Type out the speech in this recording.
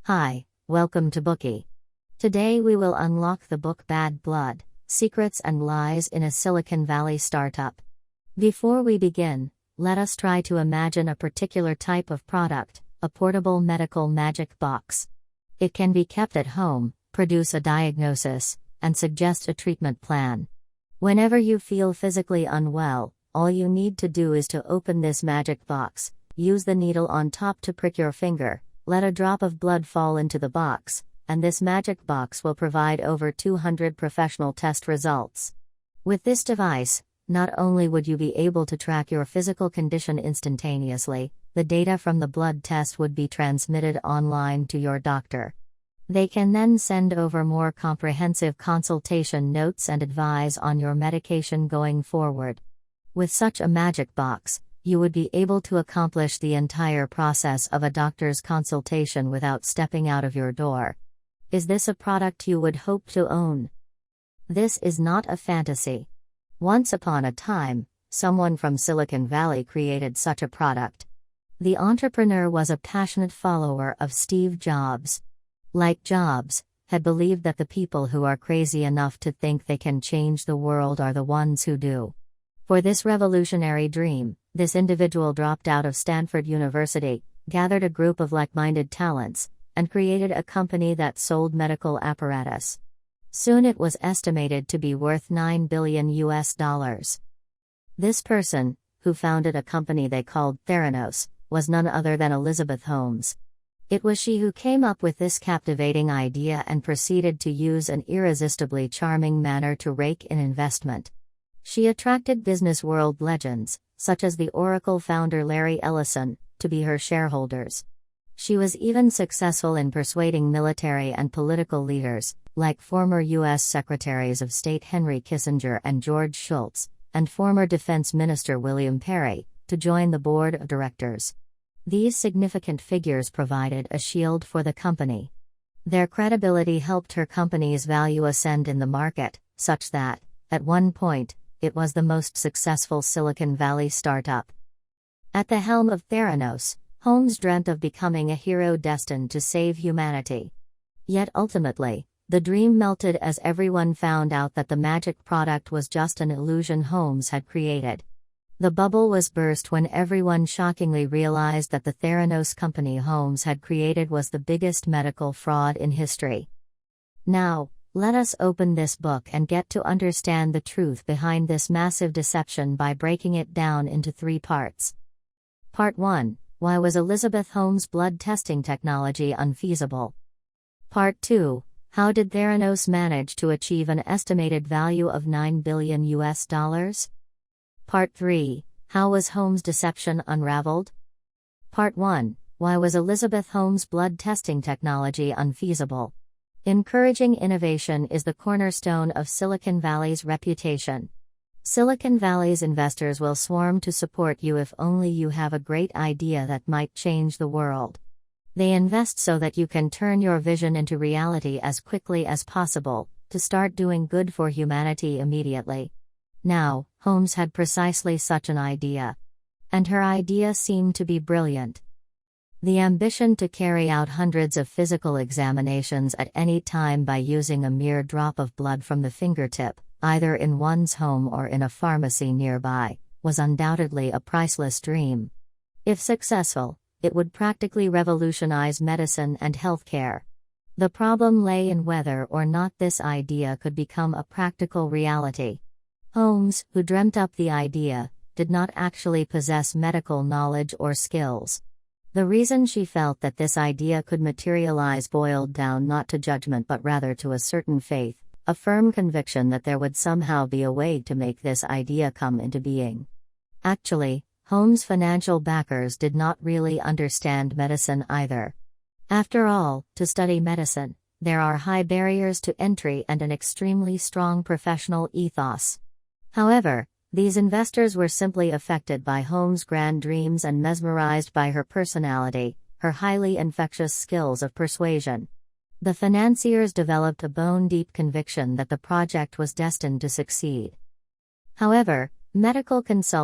Hi, welcome to Bookie. Today we will unlock the book Bad Blood: Secrets and Lies in a Silicon Valley Startup. Before we begin, let us try to imagine a particular type of product, a portable medical magic box. It can be kept at home, produce a diagnosis, and suggest a treatment plan. Whenever you feel physically unwell, all you need to do is to open this magic box, use the needle on top to prick your finger, let a drop of blood fall into the box, and this magic box will provide over 200 professional test results. With this device, not only would you be able to track your physical condition instantaneously, the data from the blood test would be transmitted online to your doctor. They can then send over more comprehensive consultation notes and advise on your medication going forward. With such a magic box, you would be able to accomplish the entire process of a doctor's consultation without stepping out of your door. Is this a product you would hope to own? This is not a fantasy. Once upon a time, someone from Silicon Valley created such a product. The entrepreneur was a passionate follower of Steve Jobs. Like Jobs, had believed that the people who are crazy enough to think they can change the world are the ones who do. For this revolutionary dream, this individual dropped out of Stanford University, gathered a group of like-minded talents, and created a company that sold medical apparatus. Soon it was estimated to be worth $9 billion. This person, who founded a company they called Theranos, was none other than Elizabeth Holmes. It was she who came up with this captivating idea and proceeded to use an irresistibly charming manner to rake in investment. She attracted business world legends, such as the Oracle founder Larry Ellison, to be her shareholders. She was even successful in persuading military and political leaders, like former U.S. Secretaries of State Henry Kissinger and George Shultz, and former Defense Minister William Perry, to join the board of directors. These significant figures provided a shield for the company. Their credibility helped her company's value ascend in the market, such that, at one point, it was the most successful Silicon Valley startup. At the helm of Theranos, Holmes dreamt of becoming a hero destined to save humanity. Yet ultimately, the dream melted as everyone found out that the magic product was just an illusion Holmes had created. The bubble was burst when everyone shockingly realized that the Theranos company Holmes had created was the biggest medical fraud in history. Now, let us open this book and get to understand the truth behind this massive deception by breaking it down into 3 parts. Part 1: Why was Elizabeth Holmes' blood testing technology unfeasible? Part 2: How did Theranos manage to achieve an estimated value of $9 billion? Part 3: How was Holmes' deception unraveled? Part 1: Why was Elizabeth Holmes' blood testing technology unfeasible? Encouraging innovation is the cornerstone of Silicon Valley's reputation. Silicon Valley's investors will swarm to support you if only you have a great idea that might change the world. They invest so that you can turn your vision into reality as quickly as possible, to start doing good for humanity immediately. Now, Holmes had precisely such an idea. And her idea seemed to be brilliant. The ambition to carry out hundreds of physical examinations at any time by using a mere drop of blood from the fingertip, either in one's home or in a pharmacy nearby, was undoubtedly a priceless dream. If successful, it would practically revolutionize medicine and healthcare. The problem lay in whether or not this idea could become a practical reality. Holmes, who dreamt up the idea, did not actually possess medical knowledge or skills. The reason she felt that this idea could materialize boiled down not to judgment but rather to a certain faith, a firm conviction that there would somehow be a way to make this idea come into being. Actually, Holmes' financial backers did not really understand medicine either. After all, to study medicine, there are high barriers to entry and an extremely strong professional ethos. However, these investors were simply affected by Holmes' grand dreams and mesmerized by her personality, her highly infectious skills of persuasion. The financiers developed a bone-deep conviction that the project was destined to succeed. However, medical consultants